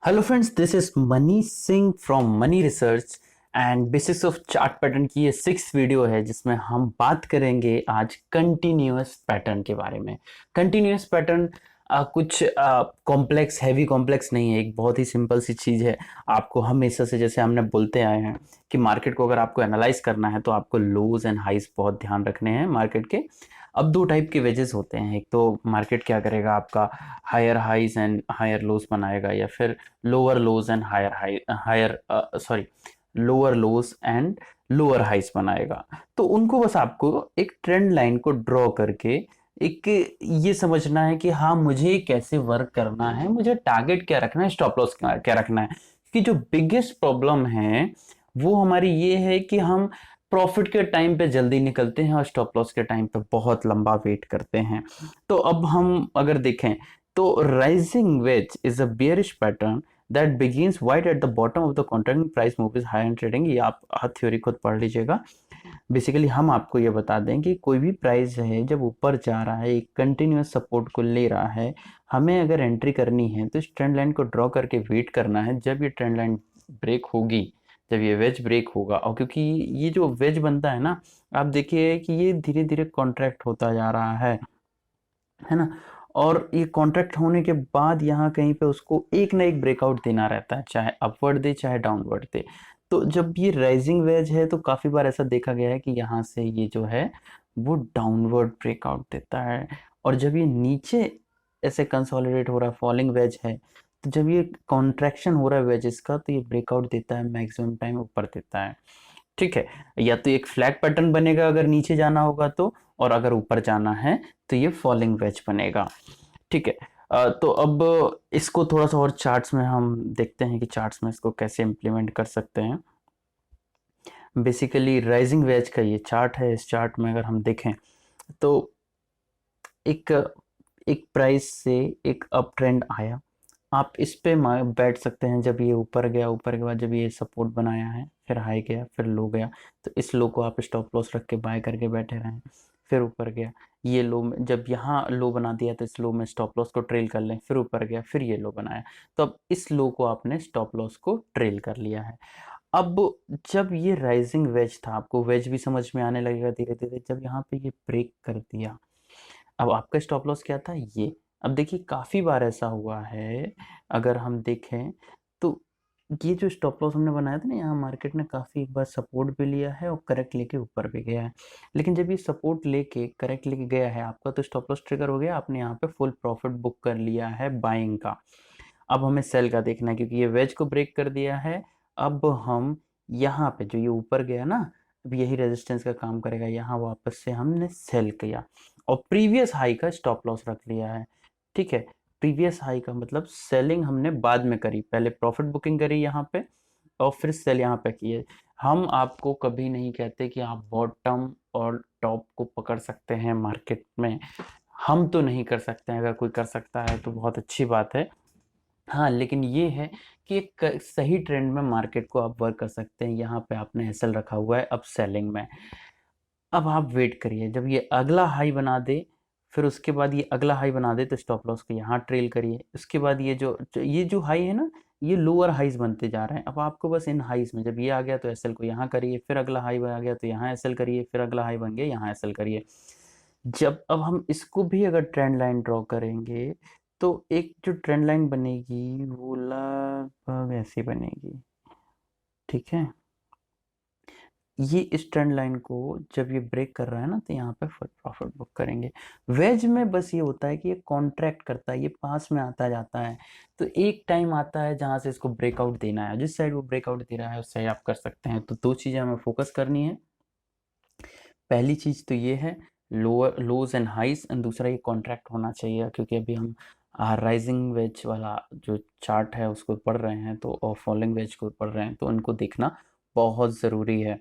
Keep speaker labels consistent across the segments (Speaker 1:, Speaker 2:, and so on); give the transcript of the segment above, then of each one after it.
Speaker 1: Hello friends, this is money Singh from money research and basics of chart pattern की ये 6th video है जिसमें हम बात करेंगे आज कंटिन्यूअस पैटर्न के बारे में। कंटिन्यूअस पैटर्न कुछ कॉम्प्लेक्स हैवी कॉम्प्लेक्स नहीं है, एक बहुत ही सिंपल सी चीज़ है। आपको हमेशा से जैसे हमने बोलते आए हैं कि मार्केट को अगर आपको एनालाइज करना है तो आपको लोज एंड हाइज बहुत ध्यान रखने हैं मार्केट के। अब दो टाइप के वेजेस होते हैं, एक तो मार्केट क्या करेगा, आपका higher highs and higher lows बनाएगा, या फिर lower lows and higher sorry lower lows and lower highs बनाएगा। तो उनको बस आपको एक ट्रेंड लाइन को ड्रॉ करके एक ये समझना है कि हाँ, मुझे कैसे वर्क करना है, मुझे टारगेट क्या रखना है, स्टॉप लॉस क्या रखना है। कि जो बिगेस्ट प्रॉब्लम है वो हमारी ये है कि हम प्रॉफिट के टाइम पे जल्दी निकलते हैं और स्टॉप लॉस के टाइम पे बहुत लंबा वेट करते हैं। तो अब हम अगर देखें तो rising veg is a bearish pattern that begins wide at the bottom of the contracting price move is high in trading. ये आप थ्योरी खुद पढ़ लीजिएगा। बेसिकली हम आपको ये बता दें कि कोई भी प्राइस है जब ऊपर जा रहा है, एक कंटिन्यूअस सपोर्ट को ले रहा है, हमें अगर एंट्री करनी है तो इस ट्रेंड लाइन को ड्रॉ करके वेट करना है। जब ये ट्रेंड लाइन ब्रेक होगी, जब ये वेज ब्रेक होगा, और क्योंकि ये जो वेज बनता है ना, आप देखिए कि ये धीरे धीरे कॉन्ट्रैक्ट होता जा रहा है ना। और ये कॉन्ट्रैक्ट होने के बाद यहाँ कहीं पे उसको एक ना एक ब्रेकआउट देना रहता है, चाहे अपवर्ड दे चाहे डाउनवर्ड दे। तो जब ये राइजिंग वेज है तो काफ़ी बार ऐसा देखा गया है कि यहाँ से ये जो है वो डाउनवर्ड ब्रेकआउट देता है। और जब ये नीचे ऐसे कंसोलिडेट हो रहा है, फॉलिंग वेज है, तो जब ये कॉन्ट्रैक्शन हो रहा है वेजेस का, तो ये ब्रेकआउट देता है, मैक्सिमम टाइम ऊपर देता है। ठीक है, या तो एक फ्लैग पैटर्न बनेगा अगर नीचे जाना होगा तो, और अगर ऊपर जाना है तो ये फॉलिंग वेज बनेगा। ठीक है। तो अब इसको थोड़ा सा और चार्ट्स में हम देखते हैं कि चार्ट्स में इसको कैसे इम्प्लीमेंट कर सकते हैं। बेसिकली राइजिंग वेज का ये चार्ट है। इस चार्ट में अगर हम देखें तो एक एक प्राइस से एक अप ट्रेंड आया, आप इस पे बैठ सकते हैं। जब ये ऊपर गया, ऊपर के बाद जब ये सपोर्ट बनाया है, फिर हाई गया, फिर लो गया, तो इस लो को आप स्टॉप लॉस रख के बाय करके बैठे रहें। फिर ऊपर गया, ये लो में जब यहाँ लो बना दिया तो इस लो में स्टॉप लॉस को ट्रेल कर लें। फिर ऊपर गया, फिर ये लो बनाया, तो अब इस लो को आपने स्टॉप लॉस को ट्रेल कर लिया है। अब जब ये राइजिंग वेज था, आपको वेज भी समझ में आने लगेगा धीरे धीरे। जब यहाँ पे ये ब्रेक कर दिया, अब आपका स्टॉप लॉस क्या था, ये। अब देखिए काफ़ी बार ऐसा हुआ है, अगर हम देखें तो ये जो स्टॉप लॉस हमने बनाया था ना, यहाँ मार्केट ने काफ़ी एक बार सपोर्ट भी लिया है और करेक्ट लेके ऊपर भी गया है। लेकिन जब ये सपोर्ट लेके करेक्ट लेके गया है, आपका तो स्टॉप लॉस ट्रिगर हो गया, आपने यहाँ पे फुल प्रॉफिट बुक कर लिया है बाइंग का। अब हमें सेल का देखना है, क्योंकि ये वेज को ब्रेक कर दिया है। अब हम यहाँ पे जो ये ऊपर गया ना, अब यही रेजिस्टेंस का काम करेगा, यहाँ वापस से हमने सेल किया और प्रीवियस हाई का स्टॉप लॉस रख लिया है। ठीक है, प्रीवियस हाई का मतलब सेलिंग हमने बाद में करी, पहले प्रॉफिट बुकिंग करी यहाँ पे और फिर सेल यहाँ पे किए। हम आपको कभी नहीं कहते कि आप बॉटम और टॉप को पकड़ सकते हैं मार्केट में, हम तो नहीं कर सकते हैं। अगर कोई कर सकता है तो बहुत अच्छी बात है। हाँ, लेकिन ये है कि एक सही ट्रेंड में मार्केट को आप वर्क कर सकते हैं। यहाँ पे आपने एसएल रखा हुआ है अब सेलिंग में। अब आप वेट करिए, जब ये अगला हाई बना दे, फिर उसके बाद ये अगला हाई बना दे तो स्टॉप लॉस को यहाँ ट्रेल करिए। उसके बाद ये जो हाई है ना, ये लोअर हाईज बनते जा रहे हैं। अब आपको बस इन हाईज में जब ये आ गया तो एसएल को यहाँ करिए, फिर अगला हाई आ गया तो यहाँ एसएल करिए, फिर अगला हाई बन गया यहाँ एसएल करिए। जब अब हम इसको भी अगर ट्रेंड लाइन ड्रॉ करेंगे तो एक जो ट्रेंड लाइन बनेगी वो लगभग ऐसी बनेगी। ठीक है, ये इस ट्रेंड लाइन को जब ये ब्रेक कर रहा है ना, तो यहाँ पे फुल प्रॉफिट बुक करेंगे। वेज में बस ये होता है कि ये कॉन्ट्रैक्ट करता है, ये पास में आता जाता है। तो एक टाइम आता है जहाँ से इसको ब्रेकआउट देना है, जिस साइड वो ब्रेकआउट दे रहा है उस साइड आप कर सकते हैं। तो दो चीज़ें हमें फोकस करनी है। पहली चीज़ तो ये है lower lows and highs, and दूसरा ये कॉन्ट्रैक्ट होना चाहिए, क्योंकि अभी हम राइजिंग वेज वाला जो चार्ट है उसको पढ़ रहे हैं, तो और फॉलिंग वेज को पढ़ रहे हैं, तो उनको देखना बहुत ज़रूरी है।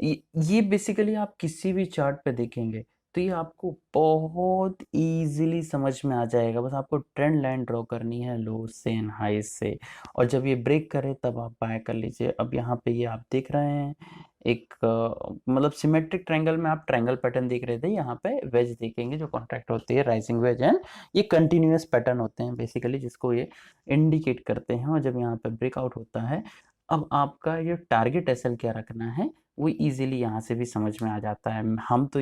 Speaker 1: ये बेसिकली आप किसी भी चार्ट पे देखेंगे तो ये आपको बहुत इजीली समझ में आ जाएगा। बस आपको ट्रेंड लाइन ड्रॉ करनी है लो से एंड हाई से, और जब ये ब्रेक करे तब आप बाय कर लीजिए। अब यहाँ पे ये आप देख रहे हैं एक मतलब सिमेट्रिक ट्रायंगल में आप ट्रायंगल पैटर्न देख रहे थे, यहाँ पे वेज देखेंगे जो कॉन्ट्रैक्ट होती है, राइजिंग वेज एंड ये कंटिन्यूअस पैटर्न होते हैं बेसिकली, जिसको ये इंडिकेट करते हैं। और जब यहाँ पे ब्रेकआउट होता है, अब आपका ये टारगेट एसएल क्या रखना है वो इजीली यहाँ से भी समझ में आ जाता है। हम तो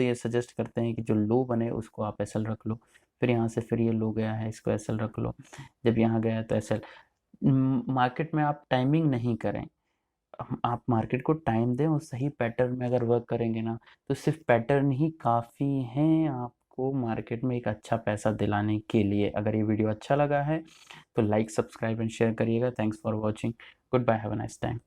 Speaker 1: ये सजेस्ट करते हैं कि जो लो बने उसको आप एसएल रख लो, फिर यहाँ से फिर ये लो गया है इसको एसएल रख लो, जब यहाँ गया है तो एसएल। मार्केट में आप टाइमिंग नहीं करें, आप मार्केट को टाइम दें और सही पैटर्न में अगर वर्क करेंगे ना, तो सिर्फ पैटर्न ही काफ़ी हैं आपको मार्केट में एक अच्छा पैसा दिलाने के लिए। अगर ये वीडियो अच्छा लगा है तो लाइक, सब्सक्राइब एंड शेयर करिएगा। Thanks for watching. Good bye, have a nice time.